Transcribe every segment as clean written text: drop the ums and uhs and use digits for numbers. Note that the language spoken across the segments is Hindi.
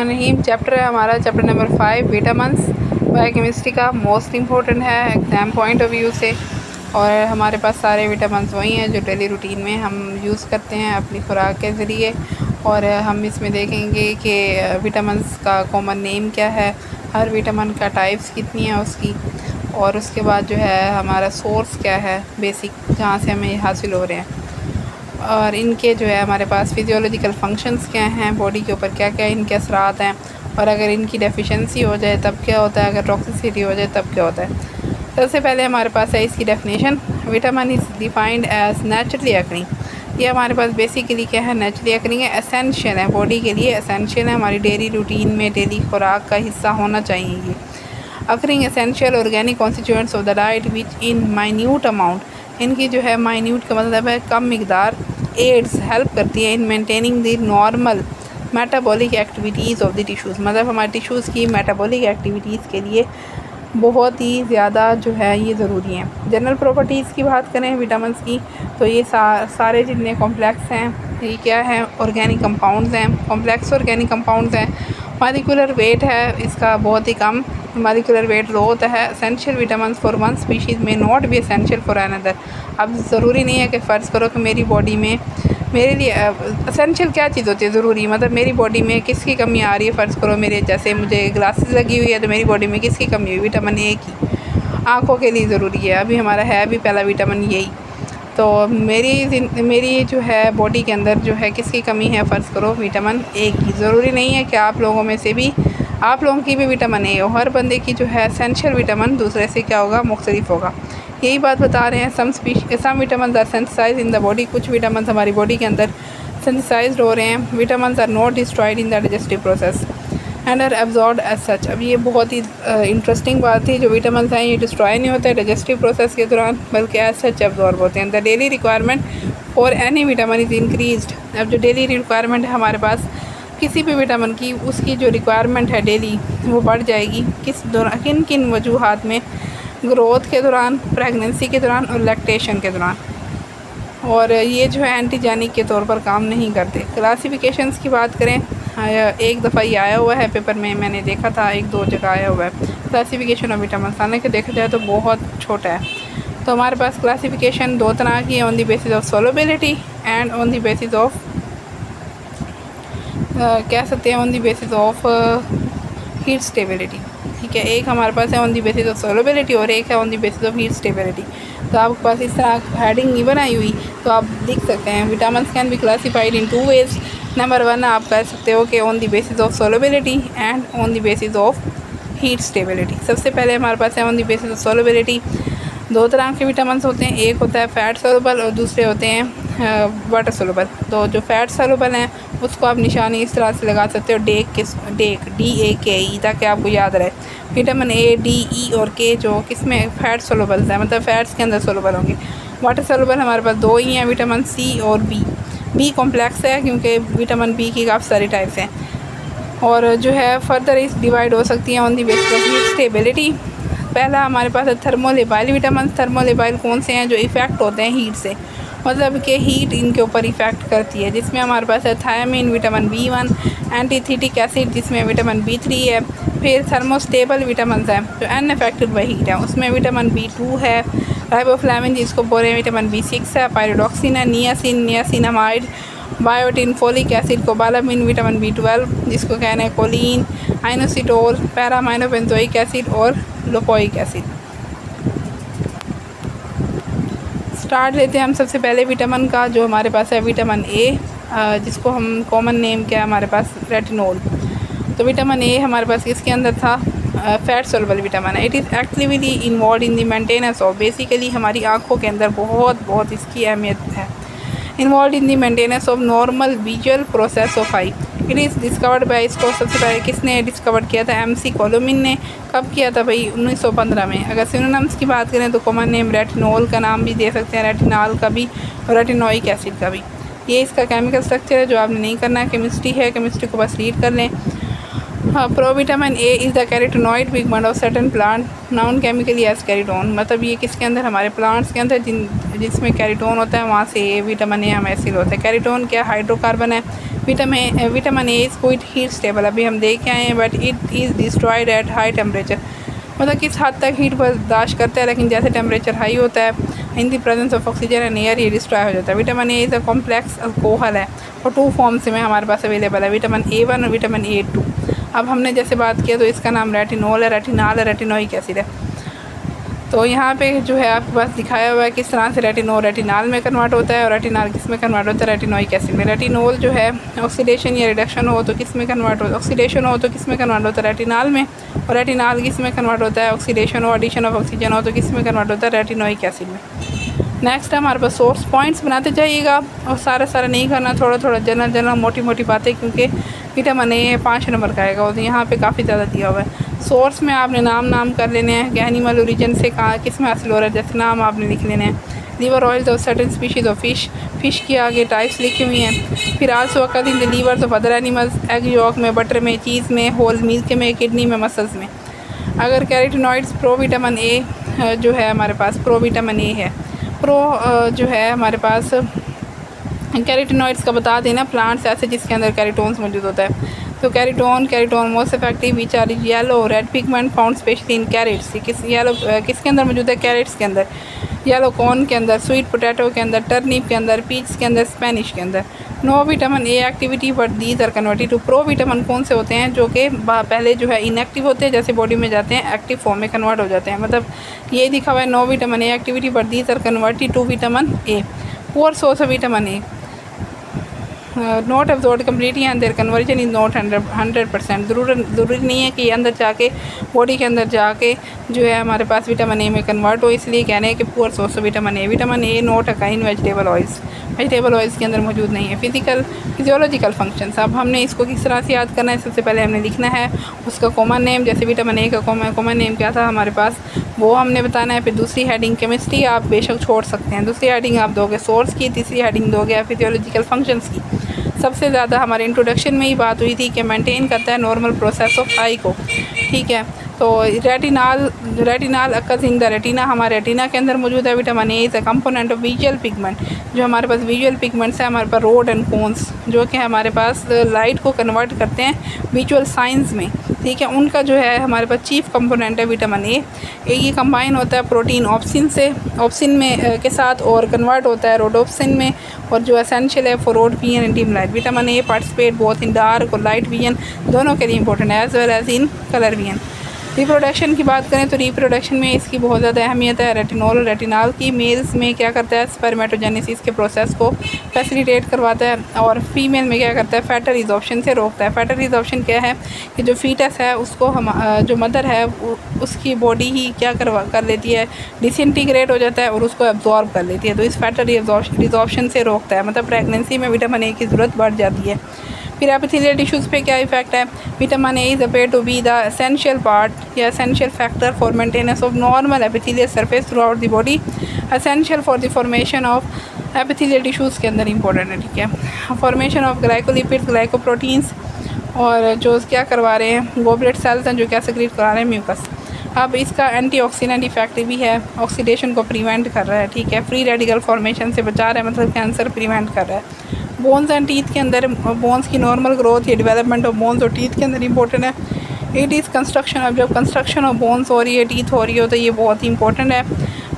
नहीं, चैप्टर है हमारा चैप्टर नंबर 5 विटामिन्स बायोकेमिस्ट्री का मोस्ट इम्पोर्टेंट है एग्ज़ाम पॉइंट ऑफ व्यू से। और हमारे पास सारे विटामिन्स वही हैं जो डेली रूटीन में हम यूज़ करते हैं अपनी खुराक के ज़रिए। और हम इसमें देखेंगे कि विटामिन्स का कॉमन नेम क्या है, हर विटामिन का टाइप्स कितनी है उसकी, और उसके बाद जो है हमारा सोर्स क्या है बेसिक जहाँ से हमें हासिल हो रहे हैं, और इनके जो है हमारे पास फिजियोलॉजिकल फंक्शंस क्या हैं, बॉडी के ऊपर क्या क्या इनके असरात हैं, और अगर इनकी डेफिशिएंसी हो जाए तब क्या होता है, अगर टॉक्सिसिटी हो जाए तब क्या होता है। सबसे पहले हमारे पास है इसकी definition. Vitamin is defined as naturally occurring. ये हमारे पास बेसिकली क्या है, नेचुरली अकरिंग है, एसेंशियल है, बॉडी के लिए एसेंशियल है, हमारी डेली रूटीन में डेली खुराक का हिस्सा होना चाहिए ये। Occurring essential organic constituents of the diet which in minute amount, इनकी जो है माइन्यूट का मतलब है कम मिकदार, एड्स हेल्प करती है in maintaining the normal metabolic activities of the tissues, मतलब हमारे टिश्यूज़ की मेटाबॉलिक एक्टिविटीज़ के लिए बहुत ही ज़्यादा जो है ये ज़रूरी हैं। जनरल प्रॉपर्टीज़ की बात करें विटामिन्स की तो ये सारे जितने कॉम्प्लेक्स हैं ये क्या है, ऑर्गेनिक कंपाउंड्स हैं, कॉम्प्लेक्स ऑर्गेनिक कंपाउंड्स हैं। मॉलिक्यूलर वेट है इसका बहुत ही कम, मॉलिक्यूलर वेट लो होता है। Essential vitamins for one species may not be essential for another. अब ज़रूरी नहीं है कि फ़र्ज़ करो कि मेरी बॉडी में मेरे लिए एसेंशियल क्या चीज़ होती है ज़रूरी, मतलब मेरी बॉडी में किसकी कमी आ रही है, फ़र्ज़ करो मेरे जैसे मुझे ग्लासेस लगी हुई है तो मेरी बॉडी में किसकी कमी हुई, विटामिन ए की, आँखों के लिए ज़रूरी है। अभी हमारा है भी पहला विटामिन यही, तो मेरी जो है बॉडी के अंदर जो है किसकी कमी है, फ़र्ज़ करो विटामिन ए की। ज़रूरी नहीं है कि आप लोगों में से भी आप लोगों की भी विटामिन ए हो, हर बंदे की जो है एसेंशियल विटामिन दूसरे से क्या होगा, मुख्तलिफ होगा। यही बात बता रहे हैं। Some vitamin are sensitize in the body, कुछ विटामिन हमारी बॉडी के अंदर सेंसिटाइज्ड हो रहे हैं। Vitamin are not destroyed in the digestive process and are absorbed as such. अब ये बहुत ही इंटरेस्टिंग बात थी, जो विटामिन हैं ये डिस्ट्रॉय नहीं होते डाइजेस्टिव प्रोसेस के दौरान, बल्कि एज सच एब्जॉर्ब होते हैं। The daily requirement for any vitamin is increased. अब जो डेली रिक्वायरमेंट है हमारे पास किसी भी विटामिन की, उसकी जो रिक्वायरमेंट है डेली वो बढ़ जाएगी। किस दौरान, किन किन वजूहात में, ग्रोथ के दौरान, प्रेगनेंसी के दौरान और लैक्टेशन के दौरान। और ये जो है एंटीजेनिक के तौर पर काम नहीं करते। क्लासिफिकेशंस की बात करें, एक दफ़ा ये आया हुआ है पेपर में, मैंने देखा था एक दो जगह आया हुआ है क्लासिफिकेशन ऑफ विटामिन, हालांकि देखा जाए तो बहुत छोटा है। तो हमारे पास क्लासिफिकेशन दो तरह की है, on the basis of solubility and on the basis of कह सकते हैं on the basis of heat stability. ठीक है, एक हमारे पास है on the basis of solubility और एक है on the basis of heat stability. तो आपके पास इस तरह हेडिंग नहीं बनाई हुई तो आप लिख सकते हैं vitamin can be classified in 2 ways. Number 1 आप कह सकते हो कि on the basis of solubility and on the basis of heat stability. सबसे पहले हमारे पास है on the basis of solubility. दो तरह के विटामिन होते हैं, एक होता है फ़ैट सोलबल और दूसरे होते हैं वाटर सोलबल। तो जो फ़ैट सोलबल हैं उसको आप निशानी इस तरह से लगा सकते हो, DAKE, ताकि आपको याद रहे। विटामिन A, D, E और K जो किसमें फ़ैट सोलबल्स हैं, मतलब फ़ैट्स के अंदर सोलबल होंगे। वाटर सोलबल हमारे पास दो ही हैं, विटामिन C और B कॉम्प्लेक्स है क्योंकि विटामिन B की काफ़ी सारी टाइप्स हैं। और जो है फर्दर इस डिवाइड हो सकती हैं on the basis of heat stability. पहला हमारे पास है थर्मोलेबाइल विटामिन। थर्मोलेबाइल कौन से हैं, जो इफ़ेक्ट होते हैं हीट से, मतलब कि हीट इनके ऊपर इफ़ेक्ट करती है, जिसमें हमारे पास है थायमिन, विटामिन B1, एंटीथीटिक एसिड जिसमें विटामिन B3 है। फिर थर्मोस्टेबल विटामिन हैं जो अनअफेक्टेड बाई हीट है, उसमें विटामिन B2 है। राइबोफ्लाविन जिसको बोल रहे हैं विटामिन B6 है। पायरोडॉक्सिन है, niacinamide, biotin, folic acid, cobalamin, vitamin B12 जिसको कहना है कोलिन, आइनोसिटोल, पैरामाइनोबेंजोइक एसिड और लोपोइक एसिड। स्टार्ट लेते हैं हम सबसे पहले विटामिन का, जो हमारे पास है विटामिन ए, जिसको हम कॉमन नेम क्या है हमारे पास, रेटिनॉल। तो विटामिन ए हमारे पास किसके अंदर था, फैट सोलबल विटामिन है। It is actively involve in the maintenance of, basically हमारी आँखों के अंदर बहुत इसकी अहमियत है। Involve in the maintenance of normal visual process of I. It is discovered by, इसको सबसे पहले किसने डिस्कवर किया था, MC कोलोमिन ने। कब किया था भाई, 1915 में। अगर सिनोनिम्स की बात करें तो कॉमन नेम रेटिनॉल का नाम भी दे सकते हैं, रेटिनॉल का भी और रेटिनोइक एसिड का भी। ये इसका केमिकल स्ट्रक्चर है जो आपने नहीं करना है, केमिस्ट्री है, केमिस्ट्री को बस रीड कर लें। Provitamin A is the carotenoid pigment of certain plant known chemically as carotene. मतलब ये किसके अंदर, हमारे प्लांट्स के अंदर जिसमें कैरोटोन होता है वहाँ से ए विटामिन ए हमें हासिल होता है। कैरोटोन क्या हाइड्रोकार्बन है। Vitamin A is quite heat stable, अभी हम देख के आए हैं, but it is destroyed at high temperature. मतलब किस हद तक हीट बर्दाश्त करता है, लेकिन जैसे टेम्परेचर हाई होता है in the presence of oxygen and air ये डिस्ट्रॉय हो जाता है। Vitamin A is a complex alcohol है और 2 फॉर्म्स में हमारे पास अवेलेबल है, विटामिन A1 और विटामिन A2। अब हमने जैसे बात किया तो इसका नाम रेटिनॉल है, रेटिनॉल है, रेटिनोइक एसिड है। तो यहाँ पे जो है आपके पास दिखाया हुआ है किस तरह से रेटिनॉल रेटिनॉल में कन्वर्ट होता है और रेटिनॉल किस में कन्वर्ट होता है, रेटिनोइक एसिड में। रेटिनॉल जो है ऑक्सीडेशन या रिडक्शन हो तो किस में कन्वर्ट होता है, ऑक्सीडेशन हो तो किस में कन्वर्ट होता है, रेटिनॉल में। और रेटिनॉल किस में कन्वर्ट होता है, ऑक्सीडेशन हो एडिशन ऑफ ऑक्सीजन हो तो किस में कन्वर्ट होता है, रेटिनोइक एसिड में। नेक्स्ट हमारे पास सोर्स पॉइंट्स बनाते जाइएगा और सारा नहीं करना, थोड़ा जनरल मोटी बातें, क्योंकि विटामिन ए 5 नंबर का आएगा और यहाँ पे काफ़ी ज़्यादा दिया हुआ है। सोर्स में आपने नाम कर लेने हैं कि एनिमल ओरिजिन से कहाँ किस में हासिल हो रहा है, जैसे नाम आपने लिख लेने हैं। Liver oils of certain species of fish की आगे टाइप्स लिखी हुई हैं। फिर also occur in the livers of other animals, egg yolk में, बटर में, चीज़ में, होल मिल्क में, किडनी में, मसल्स में। अगर कैरोटीनॉइड्स प्रोविटामिन ए जो है हमारे पास प्रोविटामिन ए है, जो है हमारे पास कैरोटीनॉइड्स का बता देना, प्लांट्स ऐसे जिसके अंदर कैरोटोन्स मौजूद होता है। तो carotene most effective which are yellow red pigment found specially in carrots. किसके अंदर मौजूद है, कैरेट्स के अंदर, येलो कॉर्न के अंदर, स्वीट पोटैटो के अंदर, टर्निप के अंदर, पीच के अंदर, स्पेनिश के अंदर। No vitamin A activity but these are converted to provitamin. कौन से होते हैं जो कि पहले जो है इनएक्टिव होते हैं, जैसे बॉडी में जाते हैं एक्टिव फॉर्म में कन्वर्ट हो जाते हैं। मतलब ये दिखा हुआ है no vitamin A activity but these are converted to vitamin A. Poor source of vitamin A not absorb completely and their conversion is not 100%। ज़रूरी नहीं है कि अंदर जाके बॉडी के अंदर जाके जो है हमारे पास विटामिन ए में कन्वर्ट हो, इसलिए कह रहे हैं कि poor source of vitamin A not occur in vegetable oils के अंदर मौजूद नहीं है। फिजियोलॉजिकल फंक्शंस, अब हमने इसको किस तरह से याद करना है, सबसे पहले हमने लिखना है उसका कॉमन नेम, जैसे विटामिन ए का कॉमन नेम क्या था हमारे पास, वो हमने बताना है। फिर दूसरी हेडिंग केमिस्ट्री आप बेशक छोड़ सकते हैं, दूसरी हेडिंग आप दोगे सोर्स की, तीसरी हेडिंग दोगे फिजियोलॉजिकल फंक्शंस की। सबसे ज़्यादा हमारे इंट्रोडक्शन में ही बात हुई थी कि मेंटेन करता है नॉर्मल प्रोसेस ऑफ आई को, ठीक है। तो retinol occurs in the retina, हमारे रेटिना के अंदर मौजूद है। Vitamin A is a component of visual pigment, जो हमारे पास विजुअल पिगमेंट्स है हमारे पास रोड एंड कोन्स, जो कि हमारे पास लाइट को कन्वर्ट करते हैं विजुअल साइंस में, ठीक है। उनका जो है हमारे पास चीफ कंपोनेंट है विटामिन ए। ये कंबाइन होता है प्रोटीन ऑप्सिन में के साथ और कन्वर्ट होता है रोडोप्सिन में, और जो एसेंशियल है for rod vision and dim light. Vitamin A participate both in dark और लाइट विजन, दोनों के लिए इंपॉर्टेंट है, as well as in colour vision. Reproduction की बात करें तो रिप्रोडक्शन में इसकी बहुत ज़्यादा अहमियत है। रेटिनॉल की मेल्स में क्या करता है, स्पर्मेटोजेनेसिस के प्रोसेस को फैसिलिटेट करवाता है, और फीमेल में क्या करता है, फैटर रिजॉर्प्शन से रोकता है। फैटर रिजॉर्प्शन क्या है कि जो फीटस है उसको हम जो मदर है उसकी बॉडी ही क्या कर लेती है, डिसइंटीग्रेट हो जाता है और उसको एब्जॉर्ब कर लेती है, तो इस फैटर रिजॉर्प्शन से रोकता है। मतलब प्रेगनेंसी में विटामिन ए की ज़रूरत बढ़ जाती है। फिर एपिथेलियल टिश्यूज़ पे क्या इफेक्ट है, vitamin A is appear to be the essential part या essential factor for maintenance of normal epithelial surface throughout the body, essential for the formation of epithelial tissues के अंदर इंपॉर्टेंट है, ठीक है। फॉर्मेशन ऑफ ग्लाइकोलिपिड्स, ग्लाइकोप्रोटीन्स, और जो क्या करवा रहे हैं गोबलेट सेल्स हैं जो क्या सेक्रेट करा रहे हैं म्यूकस। अब इसका एंटीऑक्सीडेंट इफेक्ट भी है, ऑक्सीडेशन को प्रिवेंट कर रहा है, ठीक है। फ्री रेडिकल फॉर्मेशन से बचा रहा है, मतलब कैंसर प्रिवेंट कर रहा है। बोन्स एंड टीथ के अंदर बोन्स की नॉर्मल ग्रोथ या डेवलपमेंट ऑफ बोन्स और टीथ के अंदर इंपॉर्टेंट है। इट इज़ कंस्ट्रक्शन, अब जब कंस्ट्रक्शन ऑफ बोन्स हो रही है, टीथ हो रही हो, तो ये बहुत ही इंपॉर्टेंट है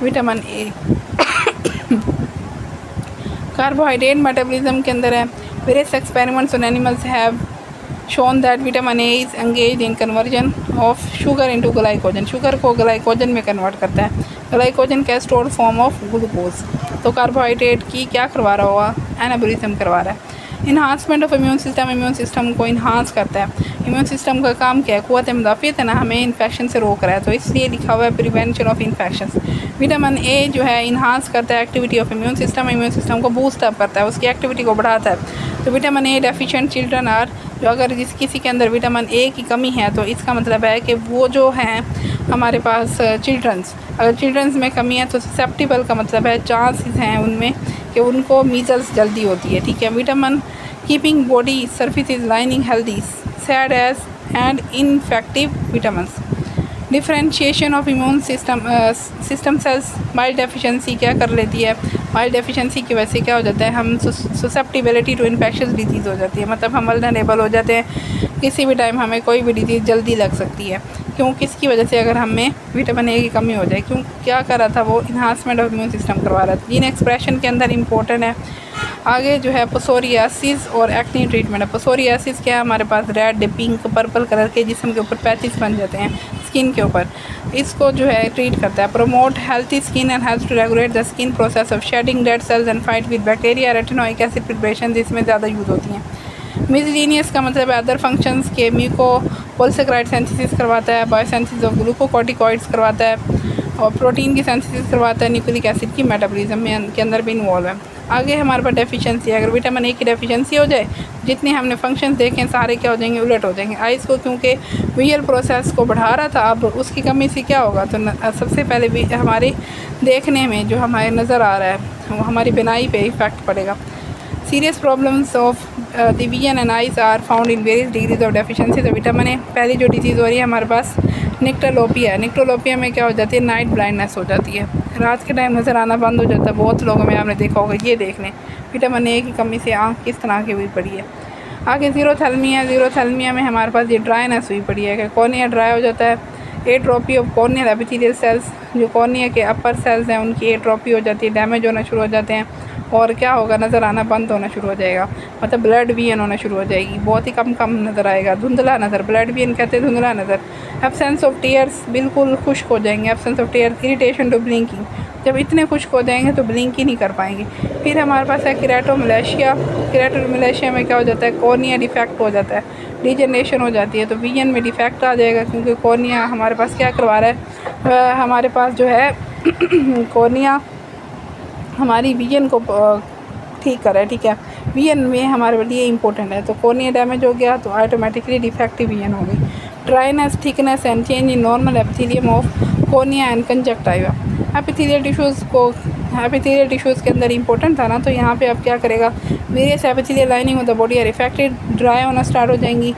विटामिन ए। कार्बोहाइड्रेट मेटाबॉलिज्म के अंदर है। Various experiments on animals have shown that vitamin A is engaged in conversion of sugar into glycogen। Sugar को ग्लाइकोजन में कन्वर्ट करता है। ग्लाइकोजन का स्टोर्ड फॉर्म ऑफ ग्लूकोज। तो कार्बोहाइड्रेट की क्या करवा रहा होगा, एनाबोलिज्म करवा रहा है। इन्हांसमेंट ऑफ इम्यून सिस्टम को इन्हांस करता है। इम्यून सिस्टम का काम क्या है, क़ुव्वत मुदाफ़ियत है ना, हमें इन्फेक्शन से रोक रहा है, तो इसलिए लिखा हुआ है prevention of infection. Vitamin A जो है इन्हांस करता है एक्टिविटी ऑफ इम्यून सिस्टम को बूस्ट अप करता है, उसकी एक्टिविटी को बढ़ाता है। तो vitamin A deficient children are, जो अगर किसी के अंदर विटामिन ए की कमी है तो इसका मतलब है कि वो जो हैं हमारे पास चिल्ड्रंस, अगर चिल्ड्रंस में कमी है तो ससेप्टिबल का मतलब है चांसेस हैं उनमें कि उनको मीजल्स जल्दी होती है, ठीक है। Vitamin keeping body surface is lining healthy, said as and infective vitamins. Differentiation of immune system cells. Mild deficiency क्या कर लेती है, माइल्ड डेफिशिएंसी की वजह से क्या हो जाता है, हम ससेप्टिबिलिटी टू इन्फेक्शस डिजीज़ हो जाती है, मतलब हम वल्नरेबल हो जाते हैं, किसी भी टाइम हमें कोई भी डिजीज़ जल्दी लग सकती है। क्यों, किसकी वजह से, अगर हमें विटामिन ए की कमी हो जाए। क्यों, क्या कर रहा था वो, इन्हांसमेंट ऑफ इम्यून सिस्टम करवा रहा था। जीन एक्सप्रेशन के अंदर इंपॉर्टेंट है। आगे जो है पोसोरियासिस और एक्ने ट्रीटमेंट है। पोसोरियासिस क्या है, हमारे पास रेड, पिंक, पर्पल कलर के जिस्म के ऊपर पैचेस बन जाते हैं स्किन के ऊपर, इसको जो है ट्रीट करता है। Promote healthy skin and help to regulate the skin process of shedding dead cells and fight with bacteria. Retinoic acid preparation इसमें ज़्यादा यूज़ होती हैं। मिसलिनियस का मतलब है अदर फंक्शंस के म्यूकोपोलिसैकेराइड सिंथेसिस करवाता है, बायोसिंथेसिस ऑफ ग्लूकोकॉर्टिकॉइड्स करवाता है और प्रोटीन की सिंथेसिस करवाता है, न्यूक्लिक एसिड की मेटाबॉलिज्म में के अंदर भी इन्वॉल्व है। आगे हमारे पास डेफिशिएंसी है, अगर विटामिन ए की डेफिशिएंसी हो जाए, जितने हमने फंक्शंस देखे सारे क्या हो जाएंगे, उलट हो जाएंगे। आइज़ को क्योंकि विजुअल प्रोसेस को बढ़ा रहा था, अब उसकी कमी से क्या होगा, तो सबसे पहले भी हमारे देखने में जो हमारे नज़र आ रहा है वो हमारी बिनाई पे इफेक्ट पड़ेगा। Serious problems of the vision and eyes are found in various degrees of deficiency. तो विटामिन ए, पहली जो डिजीज़ हो रही है हमारे पास निक्टोलोपिया है। निक्टोलोपिया में क्या हो जाती है, नाइट ब्लाइंडनेस हो जाती है, रात के टाइम नज़र आना बंद हो जाता है। बहुत लोगों में आपने देखा होगा, ये देख लें विटामिन ए की कमी से आँख किस तरह की हुई पड़ी है। आगे ज़ीरोथैल्मिया। ज़ीरोथैल्मिया में हमारे पास ये ड्राइनेस हुई पड़ी है कि कॉर्निया ड्राई हो जाता है। Atrophy of corneal epithelial cells, जो कॉर्निया के अपर सेल्स हैं उनकी एट्रोपी हो जाती है, डैमेज होना शुरू हो जाते हैं और क्या होगा, नज़र आना बंद होना शुरू हो जाएगा, मतलब ब्लड विजन होना शुरू हो जाएगी, बहुत ही कम नज़र आएगा, धुंधला नज़र, ब्लड विजन कहते हैं धुंधला नज़र। एब्सेंस ऑफ टीयर्स, बिल्कुल खुश्क हो जाएंगे, absence of tears. Irritation to blinking, जब इतने खुश्क हो जाएंगे तो ब्लिंक ही नहीं कर पाएंगे। फिर हमारे पास है केराटोमलेशिया। केराटोमलेशिया में क्या हो जाता है, कॉर्निया डिफेक्ट हो जाता है, डिजनरेशन हो जाती है, तो विजन में डिफेक्ट आ जाएगा क्योंकि कॉर्निया हमारे पास क्या करवा रहा है, हमारे पास जो है कॉर्निया हमारी विजन को ठीक कर रहा है, ठीक है, विजन में हमारे लिए इंपॉर्टेंट है। तो कॉर्निया डैमेज हो गया तो ऑटोमेटिकली डिफेक्टिव विजन हो गई। Dryness, thickness and change in normal epithelium of cornea and conjunctiva. Epithelial tissues के अंदर इंपॉर्टेंट था ना, तो यहाँ पे अब क्या करेगा, various epithelial lining of the body are affected, dry होना स्टार्ट हो जाएंगी।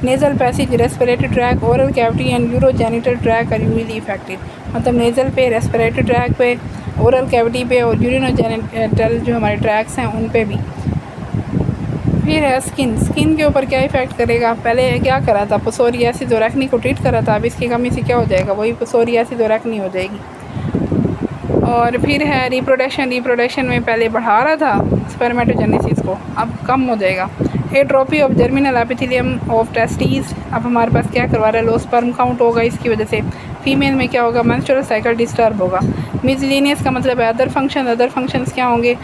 Nasal passage, respiratory tract, oral cavity and urogenital tract are usually affected, मतलब नेज़ल पे, रेस्पिरेटरी ट्रैक पे, ओरल कैविटी पे और यूरिनोजेनिटल जो हमारे ट्रैक्स हैं उन पे भी। फिर है स्किन के ऊपर क्या इफेक्ट करेगा, पहले क्या करा था, पोसोरियासिस और एक्ने को ट्रीट करा था, अब इसकी कमी से क्या हो जाएगा, वही पोसोरियासिस और एक्ने हो जाएगी। और फिर है रिप्रोडक्शन में पहले बढ़ा रहा था स्पर्मेटोजेनेसिस को, अब कम हो जाएगा। Atrophy of germinal epithelium of testis, अब हमारे पास क्या करवा रहा है, लो स्पर्म काउंट होगा, इसकी वजह से फीमेल में क्या होगा, मेंस्ट्रुअल साइकिल डिस्टर्ब होगा। मिसलिनियस का मतलब है अदर फंक्शंस क्या होंगे,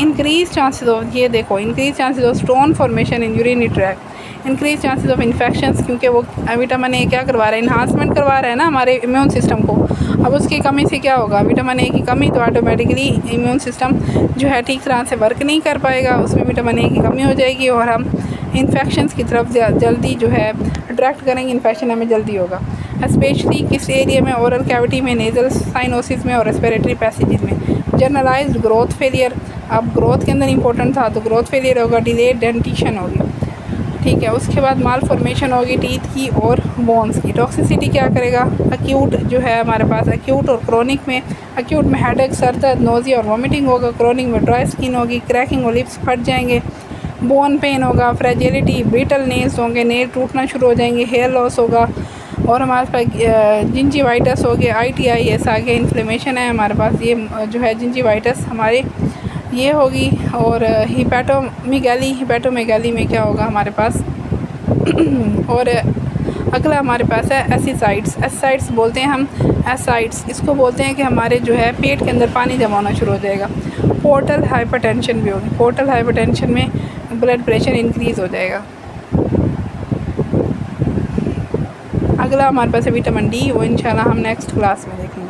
इंक्रीज चांसेस ऑफ, ये देखो, increase chances of stone formation in urinary tract, increase chances of infections, क्योंकि वो विटामिन ए क्या करवा रहा है, इन्हांसमेंट करवा रहा है ना हमारे इम्यून सिस्टम को। अब उसकी कमी से क्या होगा, विटामिन ए की कमी, तो ऑटोमेटिकली इम्यून सिस्टम जो है ठीक तरह से वर्क नहीं कर पाएगा, उसमें विटामिन ए की कमी हो जाएगी और हम इन्फेक्शंस की तरफ जल्दी जो है अट्रैक्ट करेंगे, इन्फेक्शन हमें जल्दी होगा। स्पेशली किस एरिया में, ओरल कैविटी में, नेज़ल साइनोसिस में और रेस्पिरेटरी पैसेजेस में। जनरलाइज्ड ग्रोथ फेलियर, अब ग्रोथ के अंदर इंपॉर्टेंट था तो ग्रोथ फेलियर होगा, डिलेड डेंटिशन होगी, ठीक है। उसके बाद माल फॉर्मेशन होगी टीथ की और बोन्स की। टॉक्सिसिटी क्या करेगा, अक्यूट जो है हमारे पास, अक्यूट और क्रोनिक में, अक्यूट में हेडेक, सर दर्द, नोज़िया और वॉमिटिंग होगा, क्रोनिक में ड्राई स्किन होगी, क्रैकिंग और लिप्स फट जाएंगे, बोन पेन होगा, फ्रेजिलिटी, ब्रिटल नेल्स होंगे, नेल टूटना शुरू हो जाएंगे, हेयर लॉस होगा और हमारे पास जिंजीवाइटिस हो गया, ITIS आ गया, इन्फ्लेमेशन है हमारे पास, ये जो है जिंजीवाइटिस हमारे ये होगी। और हिपैटोमेगाली में क्या होगा हमारे पास और अगला हमारे पास है एसिसाइड्स बोलते हैं हम, एसाइड्स इसको बोलते हैं कि हमारे जो है पेट के अंदर पानी जमा होना शुरू हो जाएगा। पोर्टल हाइपरटेंशन भी होगी, पोर्टल हाइपरटेंशन में ब्लड प्रेशर इंक्रीज़ हो जाएगा। अगला हमारे पास है विटामिन डी, वो इंशाल्लाह हम नेक्स्ट क्लास में देखेंगे।